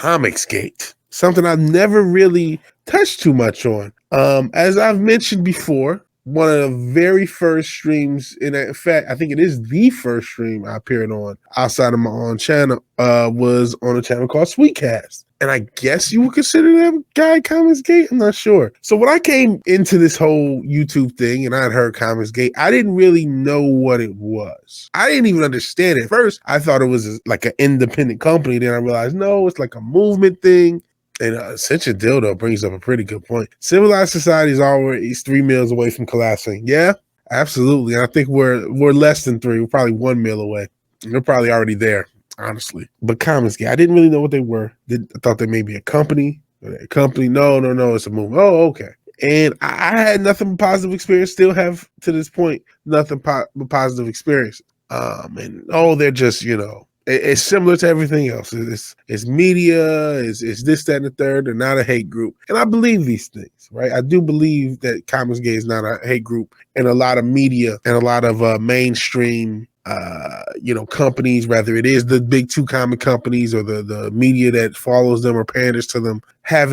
ComicsGate, something I've never really touched too much on. As I've mentioned before, one of the very first streams, in fact, I think it is the first stream I appeared on outside of my own channel, was on a channel called Sweetcast. And I guess you would consider that guy ComicsGate? I'm not sure. So when I came into this whole YouTube thing and I'd heard ComicsGate, I didn't really know what it was. I didn't even understand it. At first, I thought it was like an independent company. Then I realized, no, it's like a movement thing. And Cinch and Dildo brings up a pretty good point. Civilized society is always 3 meals away from collapsing. Yeah, absolutely. And I think we're less than 3. We're probably 1 meal away. They're probably already there, honestly. But ComicsGate, I didn't really know what they were. I thought they may be a company. No, it's a movement. Oh, okay. And I had nothing but positive experience. Still have to this point nothing but positive experience. They're just it's similar to everything else. It's media, it's this, that, and the third. They're not a hate group. And I believe these things, right? I do believe that ComicsGate is not a hate group. And a lot of media and a lot of mainstream, companies, whether it is the big 2 comic companies or the media that follows them or panders to them, have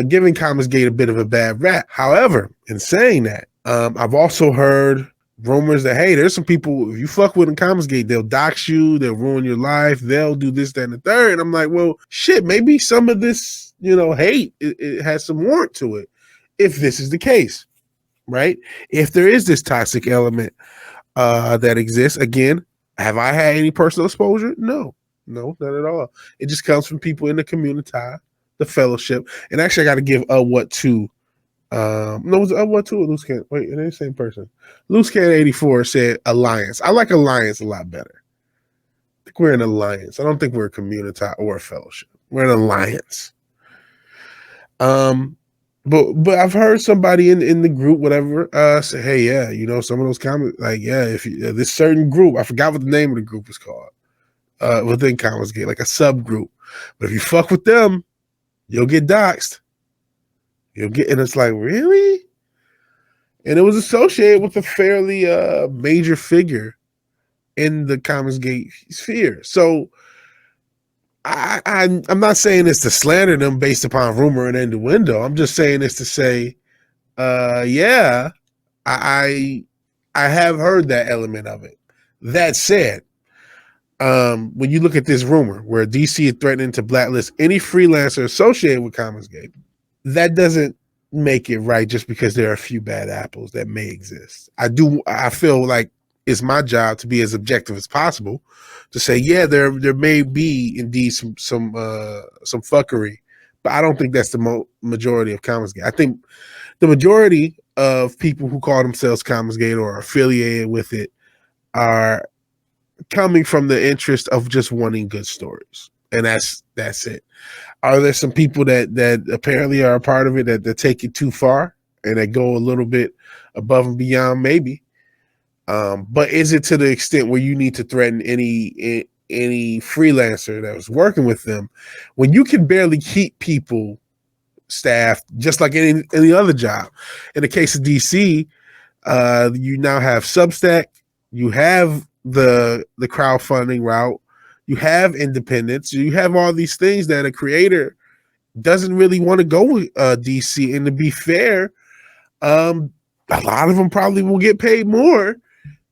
given ComicsGate a bit of a bad rap. However, in saying that, I've also heard rumors that, hey, there's some people, if you fuck with in ComicsGate, they'll dox you, they'll ruin your life, they'll do this, that, and the third. And I'm like, well, shit, maybe some of this, hate, it has some warrant to it, if this is the case, right? If there is this toxic element that exists, again, have I had any personal exposure? No, not at all. It just comes from people in the community, the fellowship. And actually, I got to give what to was it what to Loose Can? Wait, it ain't the same person. Loose Can 84 said alliance. I like alliance a lot better. I think we're an alliance. I don't think we're a community or a fellowship. We're an alliance. But I've heard somebody in the group, whatever, say, hey, yeah, some of those comments, like, yeah, if this certain group, I forgot what the name of the group is called, within ComicsGate, like a subgroup. But if you fuck with them, you'll get doxxed. And it's like, really? And it was associated with a fairly major figure in the ComicsGate sphere. So I'm not saying this to slander them based upon rumor and innuendo. I'm just saying this to say, I have heard that element of it. That said, when you look at this rumor where DC is threatening to blacklist any freelancer associated with ComicsGate, that doesn't make it right just because there are a few bad apples that may exist. I feel like it's my job to be as objective as possible to say, yeah, there may be indeed some fuckery, but I don't think that's the majority of ComicsGate. I think the majority of people who call themselves ComicsGate or are affiliated with it are coming from the interest of just wanting good stories. And that's it. Are there some people that apparently are a part of it that take it too far and that go a little bit above and beyond? Maybe. But is it to the extent where you need to threaten any freelancer that was working with them when you can barely keep people staffed just like any other job? In the case of DC, you now have Substack, you have the crowdfunding route, you have independence, you have all these things that a creator doesn't really want to go with DC. And to be fair, a lot of them probably will get paid more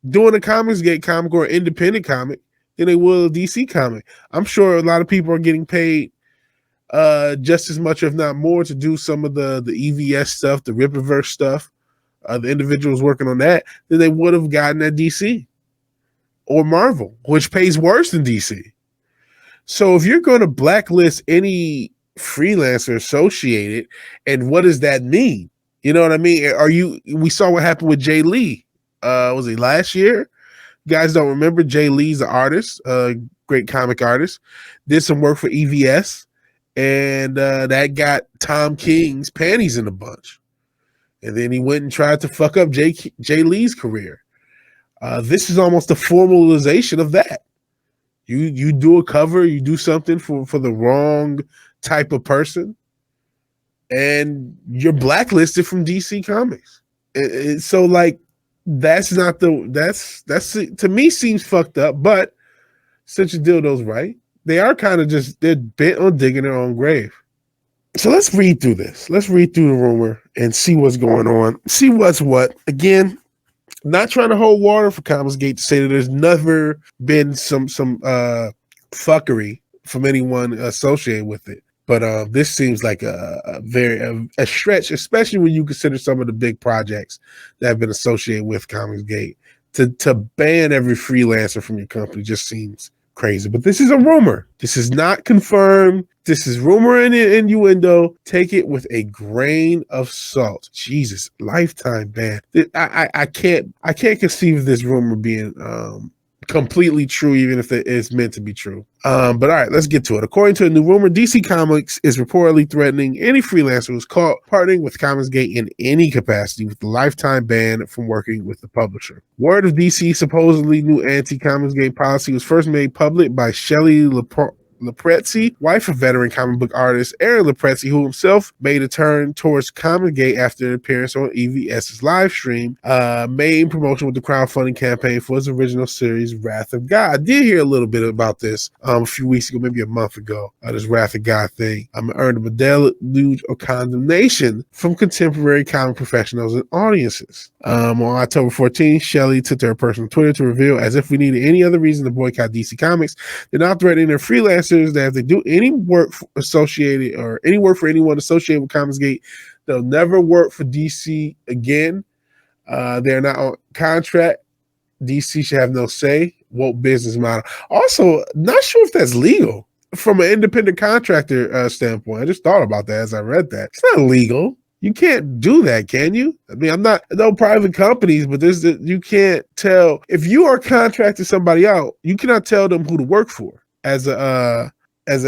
doing a ComicsGate comic or independent comic than they will a DC comic. I'm sure a lot of people are getting paid just as much, if not more, to do some of the EVS stuff, the Rippaverse stuff, the individuals working on that, than they would have gotten at DC or Marvel, which pays worse than DC. So if you're going to blacklist any freelancer associated, and what does that mean? You know what I mean? We saw what happened with Jay Lee. Was it last year? You guys don't remember? Jay Lee's an artist, a great comic artist, did some work for EVS, and that got Tom King's panties in a bunch. And then he went and tried to fuck up Jay Lee's career. This is almost a formalization of that. You do a cover, you do something for the wrong type of person, and you're blacklisted from DC Comics. So like, that's to me seems fucked up, but Cinch and Dildo's right. they are kind of just, they're bent on digging their own grave. So let's read through this. Let's read through the rumor and see what's going on. See what's what. Again, not trying to hold water for ComicsGate to say that there's never been some fuckery from anyone associated with it. But this seems like a very stretch, especially when you consider some of the big projects that have been associated with ComicsGate. To ban every freelancer from your company just seems crazy. But this is a rumor. This is not confirmed. This is rumor and innuendo. Take it with a grain of salt. Jesus, lifetime ban. I can't conceive of this rumor being completely true, even if it is meant to be true. But all right, let's get to it. According to a new rumor, DC Comics is reportedly threatening any freelancer who's caught partnering with ComicsGate in any capacity with a lifetime ban from working with the publisher. Word of DC supposedly new anti-ComicsGate policy was first made public by Shelley Leprezzi, wife of veteran comic book artist Aaron Leprezzi, who himself made a turn towards ComicsGate after an appearance on EVS's live stream, made promotion with the crowdfunding campaign for his original series, Wrath of God. I did hear a little bit about this a few weeks ago, maybe a month ago, this Wrath of God thing. Earned a deluge of condemnation from contemporary comic professionals and audiences. On October 14th, Shelley took to her personal Twitter to reveal, as if we needed any other reason to boycott DC Comics, they're not threatening their freelancers that if they do any work associated or any work for anyone associated with ComicsGate, they'll never work for DC again. They're not on contract. DC should have no say. Woke business model. Also, not sure if that's legal from an independent contractor standpoint. I just thought about that as I read that. It's not legal. You can't do that, can you? I mean, I'm not no private companies, but you can't tell if you are contracting somebody out. You cannot tell them who to work for. As a rule,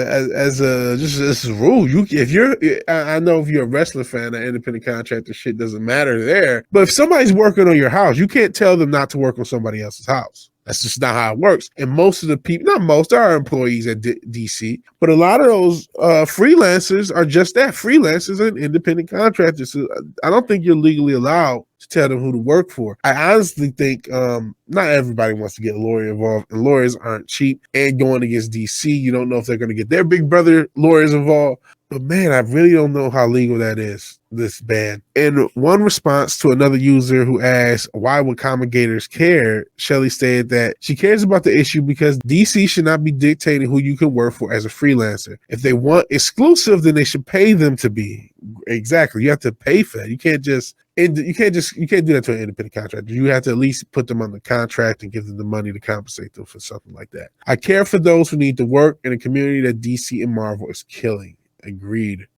I know if you're a wrestling fan, that independent contractor shit doesn't matter there. But if somebody's working on your house, you can't tell them not to work on somebody else's house. That's just not how it works. And most of the people, not most, there are employees at DC, but a lot of those freelancers are just that, freelancers and independent contractors. So I don't think you're legally allowed to tell them who to work for. I honestly think not everybody wants to get a lawyer involved, and lawyers aren't cheap. And going against DC, you don't know if they're going to get their big brother lawyers involved. But man, I really don't know how legal that is, this ban. In one response to another user who asked, why would ComicsGaters care? Shelley stated that she cares about the issue because DC should not be dictating who you can work for as a freelancer. If they want exclusive, then they should pay them to be. Exactly. You have to pay for it. You can't do that to an independent contractor. You have to at least put them on the contract and give them the money to compensate them for something like that. I care for those who need to work in a community that DC and Marvel is killing. Agreed.